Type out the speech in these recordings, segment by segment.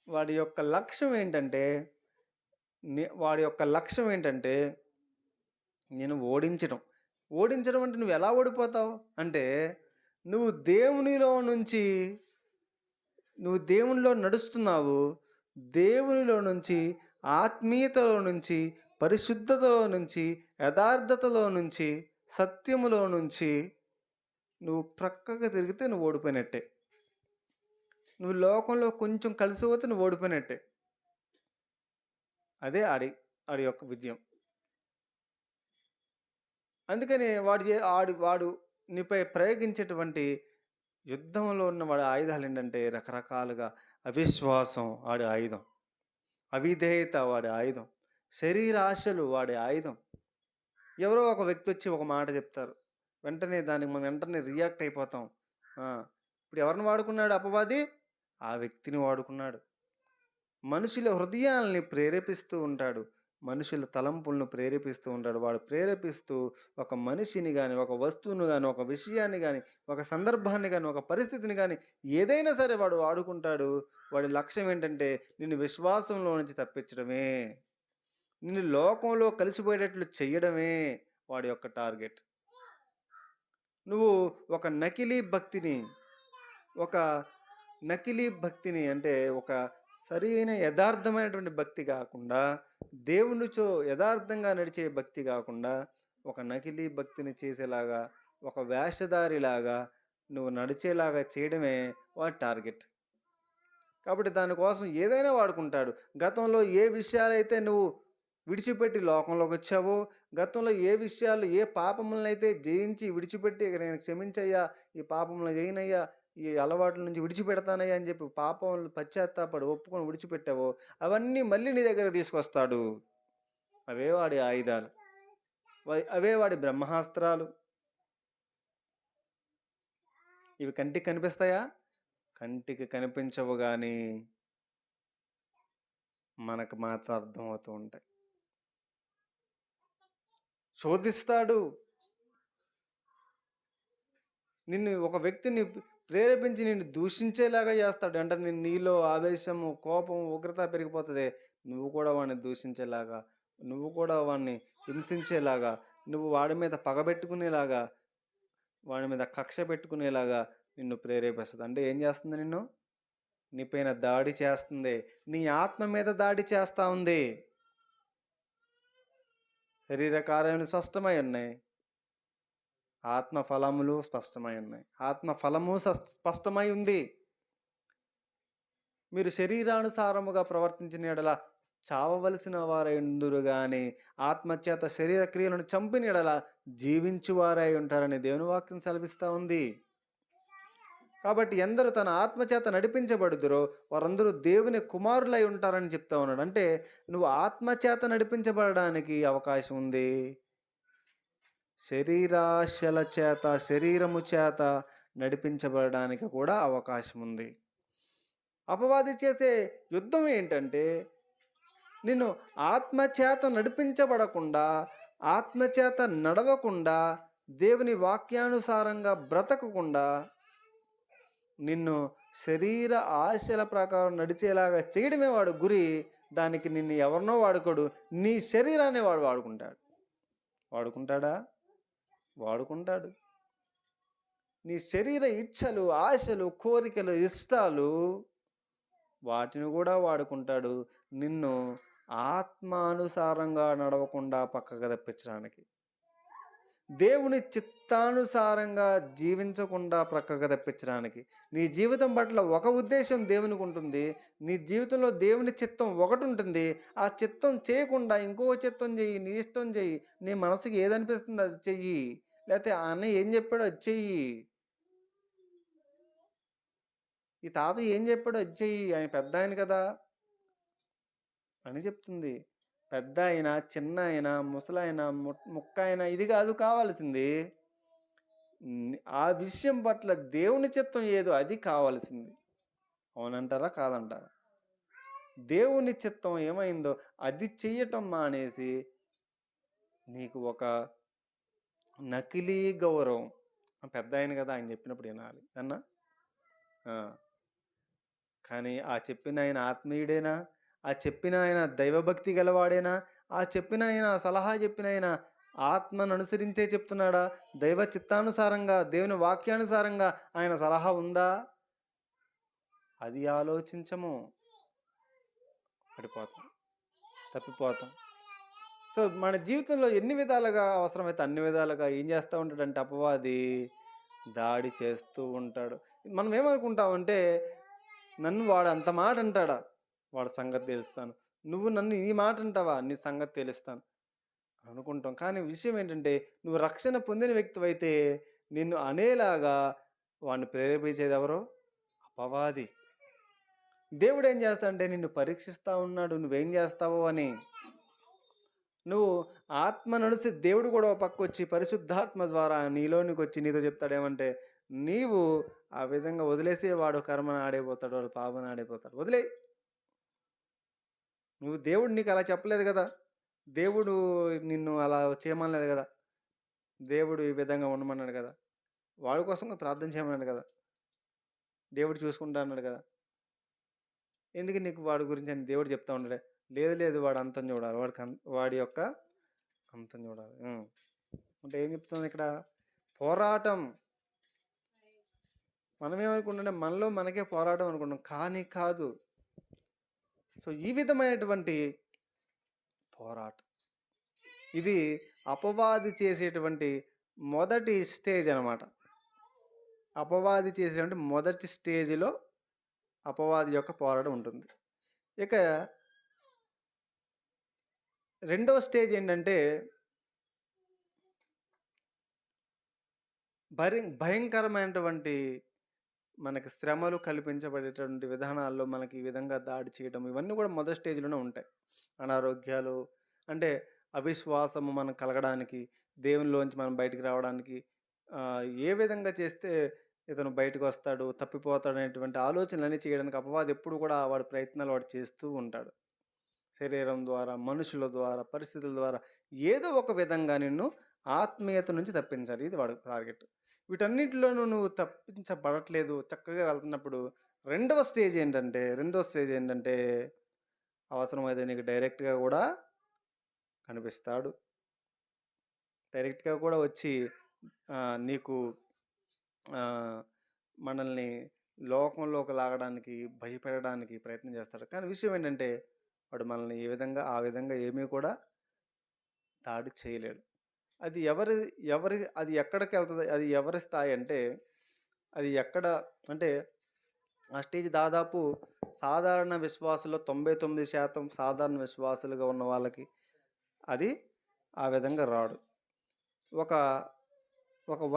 వాడి యొక్క లక్ష్యం ఏంటంటే వాడి యొక్క లక్ష్యం ఏంటంటే నేను ఓడించడం. ఓడించడం అంటే నువ్వెలా ఓడిపోతావు? అంటే నువ్వు దేవునిలో నుంచి నువ్వు దేవునిలో నడుస్తున్నావు. దేవునిలో నుంచి, ఆత్మీయతలో నుంచి, పరిశుద్ధతలో నుంచి, యథార్థతలో నుంచి, సత్యములో నుంచి నువ్వు ప్రక్కగా తిరిగితే నువ్వు ఓడిపోయినట్టే. నువ్వు లోకంలో కొంచెం కలిసిపోతే నువ్వు ఓడిపోయినట్టే. అదే ఆడి యొక్క విజయం. అందుకని వాడు నీపై ప్రయోగించేటువంటి యుద్ధంలో ఉన్న వాడి ఆయుధాలు ఏంటంటే రకరకాలుగా అవిశ్వాసం వాడి ఆయుధం, అవిధేయత వాడి ఆయుధం, శరీరాశలు వాడి ఆయుధం. ఎవరో ఒక వ్యక్తి వచ్చి ఒక మాట చెప్తారు, వెంటనే దానికి మనం వెంటనే రియాక్ట్ అయిపోతాం. ఇప్పుడు ఎవరిని వాడుకున్నాడు అపవాది? ఆ వ్యక్తిని వాడుకున్నాడు. మనుషుల హృదయాల్ని ప్రేరేపిస్తూ ఉంటాడు, మనుషుల తలంపులను ప్రేరేపిస్తూ ఉంటాడు. వాడు ప్రేరేపిస్తూ ఒక మనిషిని కానీ, ఒక వస్తువును కానీ, ఒక విషయాన్ని కానీ, ఒక సందర్భాన్ని కానీ, ఒక పరిస్థితిని కానీ ఏదైనా సరే వాడు వాడుకుంటాడు. వాడి లక్ష్యం ఏంటంటే నిన్ను విశ్వాసంలో నుంచి తప్పించడమే, నిన్ను లోకంలో కలిసిపోయేటట్లు చెయ్యడమే వాడి యొక్క టార్గెట్. నువ్వు ఒక నకిలీ భక్తిని అంటే ఒక సరైన యథార్థమైనటువంటి భక్తి కాకుండా, దేవునితో యథార్థంగా నడిచే భక్తి కాకుండా, ఒక నకిలీ భక్తిని చేసేలాగా, ఒక వేషధారిలాగా నువ్వు నడిచేలాగా చేయడమే వాడి టార్గెట్. కాబట్టి దానికోసం ఏదైనా వాడుకుంటాడు. గతంలో ఏ విషయాలైతే నువ్వు విడిచిపెట్టి లోకంలోకి వచ్చావో, గతంలో ఏ విషయాలు, ఏ పాపములనైతే జయించి విడిచిపెట్టి ఇక నేను క్షమించయ్యా, ఈ పాపములను చేయనయ్యా, ఈ అలవాట్ల నుంచి విడిచిపెడతానయ్యా అని చెప్పి పాపములు పశ్చాత్తాపడి ఒప్పుకొని విడిచిపెట్టావో అవన్నీ మళ్ళీ నీ దగ్గర తీసుకొస్తాడు. అవే వాడి ఆయుధాలు, అవే వాడి బ్రహ్మాస్త్రాలు. ఇవి కంటికి కనిపిస్తాయా? కంటికి కనిపించవు, కానీ మనకు మాత్రం అర్థమవుతూ ఉంటాయి. శోధిస్తాడు నిన్ను, ఒక వ్యక్తిని ప్రేరేపించి నిన్ను దూషించేలాగా చేస్తాడు. అంటే నీలో ఆవేశము, కోపం, ఉగ్రత పెరిగిపోతుంది. నువ్వు కూడా వాడిని దూషించేలాగా, నువ్వు కూడా వాడిని హింసించేలాగా, నువ్వు వాడి మీద పగబెట్టుకునేలాగా, వాడి మీద కక్ష పెట్టుకునేలాగా నిన్ను ప్రేరేపిస్తుంది. అంటే ఏం చేస్తుంది? నీపైన దాడి చేస్తుంది, నీ ఆత్మ మీద దాడి చేస్తూ ఉంది. శరీర కార్యములు స్పష్టమై ఉన్నాయి, ఆత్మ ఫలములు స్పష్టమై ఉన్నాయి. ఆత్మ ఫలము స్పష్టమై ఉంది. మీరు శరీరానుసారముగా ప్రవర్తించిన ఎడల చావవలసిన వారైందురు గాని ఆత్మచేత శరీర క్రియలను చంపిన ఎడల జీవించువారై ఉంటారని దేవుని వాక్యం సెలవిస్తూ ఉంది. కాబట్టి ఎందరూ తన ఆత్మచేత నడిపించబడుదురో వారందరూ దేవుని కుమారులై ఉంటారని చెప్తా ఉన్నాడు. అంటే నువ్వు ఆత్మచేత నడిపించబడడానికి అవకాశం ఉంది, శరీరాశల చేత, శరీరము చేత నడిపించబడడానికి కూడా అవకాశం ఉంది. అపవాది చేసే యుద్ధం ఏంటంటే నిన్ను ఆత్మచేత నడిపించబడకుండా, ఆత్మచేత నడవకుండా, దేవుని వాక్యానుసారంగా బ్రతకకుండా నిన్ను శరీర ఆశల ప్రకారం నడిచేలాగా చేయడమే వాడు గురి. దానికి నిన్ను ఎవరినో వాడుకోడు, నీ శరీరాన్ని వాడు వాడుకుంటాడు. వాడుకుంటాడా? వాడుకుంటాడు. నీ శరీర ఇచ్ఛలు, ఆశలు, కోరికలు, ఇష్టాలు వాటిని కూడా వాడుకుంటాడు నిన్ను ఆత్మానుసారంగా నడవకుండా పక్కకు తప్పించడానికి, దేవుని చిత్తానుసారంగా జీవించకుండా ప్రక్కకు తప్పించడానికి. నీ జీవితం పట్ల ఒక ఉద్దేశం దేవునికి ఉంటుంది, నీ జీవితంలో దేవుని చిత్తం ఒకటి ఉంటుంది. ఆ చిత్తం చేయకుండా ఇంకో చిత్తం చెయ్యి, నీ ఇష్టం చెయ్యి, నీ మనసుకి ఏదనిపిస్తుంది అది చెయ్యి, లేకపోతే అన్న ఏం చెప్పాడో అది చెయ్యి, ఈ తాత ఏం చెప్పాడో అది చెయ్యి, ఆయన పెద్ద ఆయన కదా అని చెప్తుంది. పెద్ద అయినా, చిన్న అయినా, ముసలైనా, ముక్క అయినా ఇది కాదు కావాల్సింది. ఆ విషయం పట్ల దేవుని చిత్తం ఏదో అది కావాల్సింది. అవునంటారా? కాదంటారా? దేవుని చిత్తం ఏమైందో అది చెయ్యటం మానేసి నీకు ఒక నకిలీ గౌరవం, పెద్ద ఆయన కదా ఆయన చెప్పినప్పుడు వినాలి అన్నా, కానీ ఆ చెప్పిన ఆయన ఆత్మీయుడేనా? ఆ చెప్పిన ఆయన దైవభక్తి గలవాడేనా? ఆ చెప్పిన ఆయన సలహా చెప్పిన ఆయన ఆత్మను అనుసరించే చెప్తున్నాడా? దైవ చిత్తానుసారంగా, దేవుని వాక్యానుసారంగా ఆయన సలహా ఉందా? అది ఆలోచించము. పడిపోతాం. తప్పిపోతాం. సో, మన జీవితంలో ఎన్ని విధాలుగా అవసరమైతే అన్ని విధాలుగా ఏం చేస్తా ఉంటాడంటే అపవాది దాడి చేస్తూ ఉంటాడు. మనం ఏమనుకుంటామంటే, నన్ను వాడు అంత మాట అంటాడా? వాడి సంగతి తెలుస్తాను. నువ్వు నన్ను ఈ మాట అంటావా? నీ సంగతి తెలుస్తాను అనుకుంటాం. కానీ విషయం ఏంటంటే, నువ్వు రక్షణ పొందిన వ్యక్తివైతే నిన్ను అనేలాగా వాడిని ప్రేరేపించేది ఎవరు? అపవాది. దేవుడు ఏం చేస్తాడంటే నిన్ను పరీక్షిస్తా ఉన్నాడు. నువ్వేం చేస్తావో అని. నువ్వు ఆత్మ నడిసి దేవుడు కూడా ఒక పక్క వచ్చి పరిశుద్ధాత్మ ద్వారా నీలోనికి వచ్చి నీతో చెప్తాడేమంటే, నీవు ఆ విధంగా వదిలేసే వాడు కర్మను ఆడైపోతాడు, వాడు పాపను ఆడైపోతాడు. వదిలేయ్. నువ్వు దేవుడు నీకు అలా చెప్పలేదు కదా! దేవుడు నిన్ను అలా చేయమనలేదు కదా! దేవుడు ఈ విధంగా ఉండమన్నాడు కదా! వాడి కోసం ప్రార్థన చేయమన్నాడు కదా! దేవుడు చూసుకుంటా అన్నాడు కదా! ఎందుకు నీకు వాడి గురించి అని దేవుడు చెప్తా ఉన్నాడే? లేదు లేదు వాడు అంతం చూడాలి. వాడి యొక్క అంతం చూడాలి. అంటే ఏం చెప్తుంది ఇక్కడ? పోరాటం. మనమేమనుకుంటుంటే మనలో మనకే పోరాటం అనుకుంటాం. కానీ కాదు. సో ఈ విధమైనటువంటి పోరాటం ఇది అపవాది చేసేటువంటి మొదటి స్టేజ్ అనమాట. అపవాది చేసేటువంటి మొదటి స్టేజ్లో అపవాది యొక్క పోరాటం ఉంటుంది. ఇక రెండవ స్టేజ్ ఏంటంటే భయంకరమైనటువంటి మనకి శ్రమలు కల్పించబడేటువంటి విధానాల్లో మనకి ఈ విధంగా దాడి చేయడం ఇవన్నీ కూడా మొదటి స్టేజ్లోనే ఉంటాయి. అనారోగ్యాలు అంటే అవిశ్వాసము మనం కలగడానికి, దేవునిలోంచి మనం బయటికి రావడానికి ఏ విధంగా చేస్తే ఇతను బయటకు వస్తాడు, తప్పిపోతాడు అనేటువంటి ఆలోచనలన్నీ చేయడానికి అపవాది ఎప్పుడు కూడా వాడి ప్రయత్నాలు వాడు చేస్తూ ఉంటాడు. శరీరం ద్వారా, మనుషుల ద్వారా, పరిస్థితుల ద్వారా ఏదో ఒక విధంగా నిన్ను ఆత్మీయత నుంచి తప్పించాలి. ఇది వాడు టార్గెట్. వీటన్నిటిలోనూ నువ్వు తప్పించబడట్లేదు, చక్కగా వెళ్తున్నప్పుడు రెండవ స్టేజ్ ఏంటంటే అవసరమైతే నీకు డైరెక్ట్గా కూడా కనిపిస్తాడు. డైరెక్ట్గా కూడా వచ్చి నీకు మనల్ని లోకంలోకి లాగడానికి, భయపెట్టడానికి ప్రయత్నం చేస్తాడు. కానీ విషయం ఏంటంటే వాడు మనల్ని ఆ విధంగా ఏమీ కూడా దాడి చేయలేడు. అది అది ఎక్కడికి వెళ్తుంది? అది ఎవరి స్థాయి అంటే అది ఎక్కడ అంటే ఆ స్టేజ్ దాదాపు సాధారణ విశ్వాసుల్లో 99% సాధారణ విశ్వాసులుగా ఉన్న వాళ్ళకి అది ఆ విధంగా రాడు. ఒక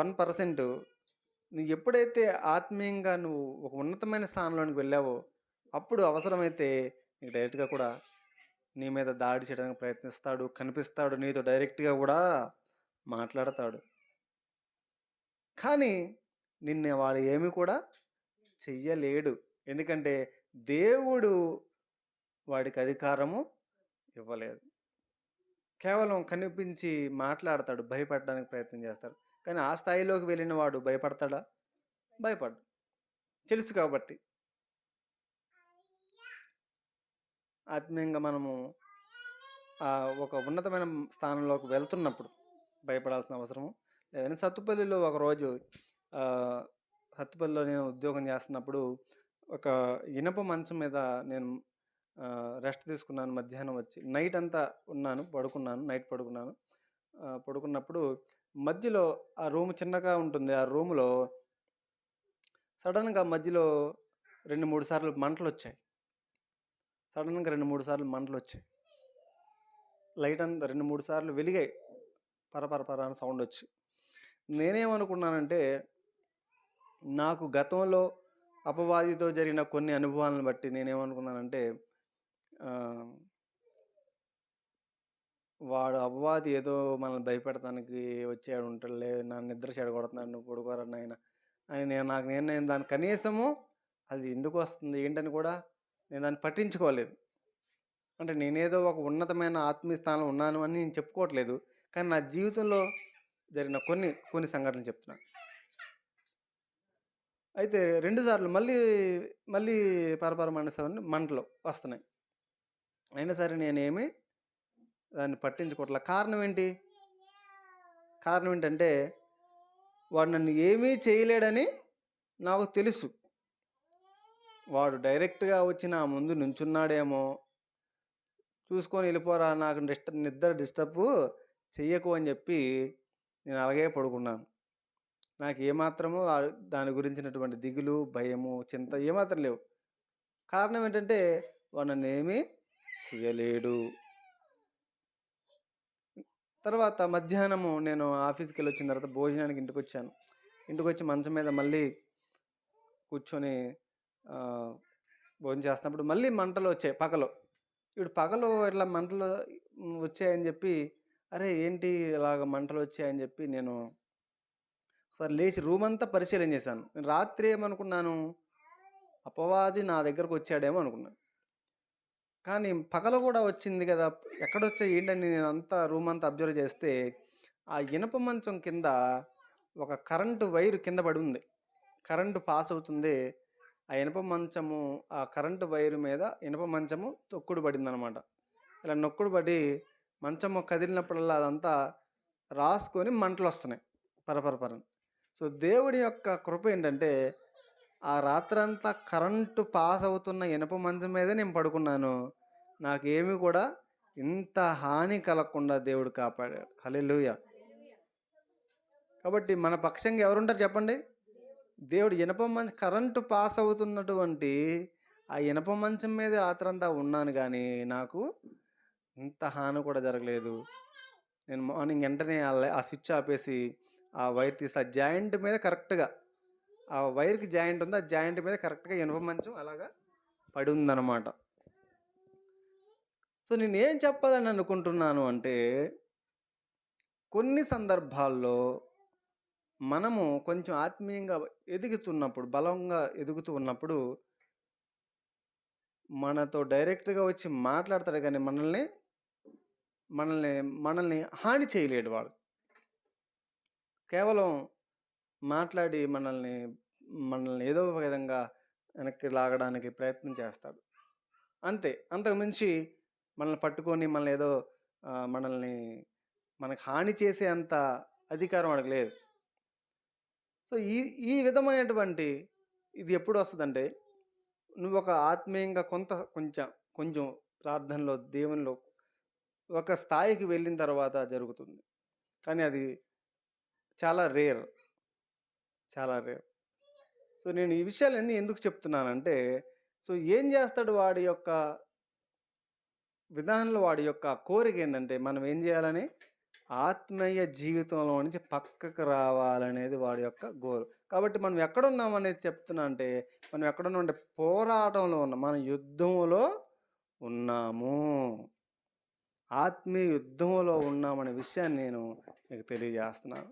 1% నువ్వు ఎప్పుడైతే ఆత్మీయంగా నువ్వు ఒక ఉన్నతమైన స్థానంలోనికి వెళ్ళావో అప్పుడు అవసరమైతే నీకు డైరెక్ట్గా కూడా నీ మీద దాడి చేయడానికి ప్రయత్నిస్తాడు, కనిపిస్తాడు, నీతో డైరెక్ట్గా కూడా మాట్లాడతాడు. కానీ నిన్ను వాడు ఏమి కూడా చెయ్యలేడు. ఎందుకంటే దేవుడు వాడికి అధికారము ఇవ్వలేదు. కేవలం కనిపించి మాట్లాడతాడు, భయపడడానికి ప్రయత్నం చేస్తాడు. కానీ ఆ స్థాయిలోకి వెళ్ళిన వాడు భయపడతాడా? భయపడ్డు. తెలుసు కాబట్టి. ఆత్మీయంగా మనము ఒక ఉన్నతమైన స్థానంలోకి వెళ్తున్నప్పుడు భయపడాల్సిన అవసరం లేదని. సత్తుపల్లిలో ఒకరోజు సత్తుపల్లిలో నేను ఉద్యోగం చేస్తున్నప్పుడు ఒక ఇనప మంచం మీద నేను రెస్ట్ తీసుకున్నాను. మధ్యాహ్నం వచ్చి నైట్ అంతా పడుకున్నాను. నైట్ పడుకున్నప్పుడు మధ్యలో ఆ రూమ్ చిన్నగా ఉంటుంది. ఆ రూములో సడన్గా మధ్యలో 2-3 సార్లు మంటలు వచ్చాయి. లైట్ అంతా 2-3 సార్లు వెలిగాయి. పరపర అని సౌండ్ వచ్చి నేనేమనుకున్నానంటే నాకు గతంలో అపవాదితో జరిగిన కొన్ని అనుభవాలను బట్టి నేనేమనుకున్నానంటే వాడు అపవాది ఏదో మనల్ని భయపెడతానికి వచ్చాడు ఉంటాడులే, నా నిద్ర చెడగొడుతున్నాడు, నువ్వు పడుకోరా నాయన అని నేను దాని కనీసము అది ఎందుకు వస్తుంది ఏంటని కూడా నేను దాన్ని పట్టించుకోలేదు. అంటే నేనేదో ఒక ఉన్నతమైన ఆత్మీయ స్థానంలో ఉన్నాను అని నేను చెప్పుకోవట్లేదు. కానీ నా జీవితంలో జరిగిన కొన్ని సంఘటనలు చెప్తున్నాను. అయితే 2 సార్లు మళ్ళీ, మళ్ళీ పరపర మండిస్తామని మంటలు వస్తున్నాయి. అయినా సరే నేనేమి దాన్ని పట్టించుకోవట్ల. కారణం ఏంటి? కారణం ఏంటంటే, వాడు నన్ను ఏమీ చేయలేడని నాకు తెలుసు. వాడు డైరెక్ట్‌గా వచ్చి నా ముందు నుంచున్నాడేమో, చూసుకొని ఎళ్ళిపోరా నాకు నిద్ర డిస్టర్బు చెయ్యకు అని జెప్పి నేను అలాగే పడుకున్నాను. నాకు ఏమాత్రము దాని గురించినటువంటి దిగులు, భయము, చింత ఏమాత్రం లేవు. కారణం ఏంటంటే, వాడు నన్నేమీ చెయ్యలేడు. తర్వాత మధ్యాహ్నము నేను ఆఫీస్‌కెళ్ళొచ్చిన తర్వాత భోజనానికి ఇంటికొచ్చాను. ఇంటికొచ్చి మంచం మీద మళ్ళీ కూర్చొని ఆహ్, భోజనం చేస్తున్నప్పుడు మళ్ళీ మంటలొచ్చాయి పగలు. ఇప్పుడు పగలు ఇట్లా మంటలు వచ్చాయని జెప్పి, అరే! ఏంటి ఇలాగ మంటలొచ్చాయని జెప్పి నేను ఒకసారి లేచి రూమంతా పరిశీలన చేశాను. నేను రాత్రి ఏమనుకున్నాను, అపవాది నా దగ్గరకొచ్చాడేమో అనుకున్నాను. కానీ పగలు గూడా వచ్చింది గదా! ఎక్కడొచ్చాయి ఏంటని నేనంతా రూమంతా అబ్జర్వ్ చేస్తే, ఆ ఇనప మంచం కింద ఒక కరెంటు వైర్ కింద పడి ఉంది. కరెంటు పాస్ అవుతుంది. ఆ ఇనప మంచము, ఆ కరెంటు వైర్ మీద ఇనప మంచము తొక్కుడు పడిందనమాట. ఇలా నొక్కుడు పడి మంచము కదిలినప్పుడల్లా అదంతా రాసుకొని మంటలొస్తున్నాయి. పరపరని. సో, దేవుడి యొక్క కృప ఏంటంటే, ఆ రాత్రంతా కరెంటు పాస్ అవుతున్న ఇనప మంచం మీదే నేను పడుకున్నాను. నాకేమి కూడా ఇంత హాని కలగకుండా దేవుడు కాపాడాడు. హల్లెలూయా! కాబట్టి మన పక్షంగా ఎవరుంటారు చెప్పండి? దేవుడు కరెంటు పాస్ అవుతున్నటువంటి ఆ ఇనప మంచం మీద రాత్రంతా ఉన్నాను గానీ, నాకు ఇంత హాని కూడా జరగలేదు. నేను మార్నింగ్ వెంటనే ఆ స్విచ్ ఆపేసి, ఆ వైర్ తీసి ఆ జాయింట్ మీద కరెక్ట్‌గా ఆ వైర్‌కి జాయింట్ ఉంది. ఆ జాయింట్ మీద కరెక్ట్‌గా ఇనుప మంచం అలాగా పడి ఉందన్నమాట. సో, నేనేం చెప్పాలని అనుకుంటున్నాను అంటే, కొన్ని సందర్భాల్లో మనము కొంచెం ఆత్మీయంగా ఎదుగుతున్నప్పుడు, బలంగా ఎదుగుతూ ఉన్నప్పుడు, మనతో డైరెక్ట్‌గా వచ్చి మాట్లాడతాడు గానీ మనల్ని మనల్ని హాని చేయలేడు వాడు. కేవలం మాట్లాడి మనల్ని ఏదో ఒక విధంగా వెనక్కి లాగడానికి ప్రయత్నం చేస్తాడు. అంతే. అంతకు మించి మనల్ని పట్టుకొని మనల్నేదో మనల్ని మనకు హాని చేసే అంత అధికారం వాడికి లేదు. సో, ఈ ఈ విధమైనటువంటి ఇది ఎప్పుడొస్తదంటే, నువ్వొక ఆత్మీయంగా కొంచెం ప్రార్థనలో, దేవునిలో ఒక స్థాయికి వెళ్ళిన తర్వాత జరుగుతుంది. కానీ అది చాలా రేర్. చాలా రేర్. సో, నేను ఈ విషయాలన్నీ ఎందుకు చెప్తున్నానంటే, సో, ఏం జేస్తాడు వాడి యొక్క విధానంలో వాడి యొక్క కోరికేంటంటే, మనం ఏం జేయాలని? ఆత్మీయ జీవితంలో నుంచి పక్కకు రావాలనేది వాడి యొక్క గోల్. కాబట్టి మనం ఎక్కడున్నామనేది చెప్తున్నా అంటే, మనం ఎక్కడున్నామంటే పోరాటంలో ఉన్నాం. మనం యుద్ధములో ఉన్నాము. ఆత్మీయ యుద్ధములో ఉన్నామనే విషయాన్ని నేను మీకు తెలియజేస్తున్నాను.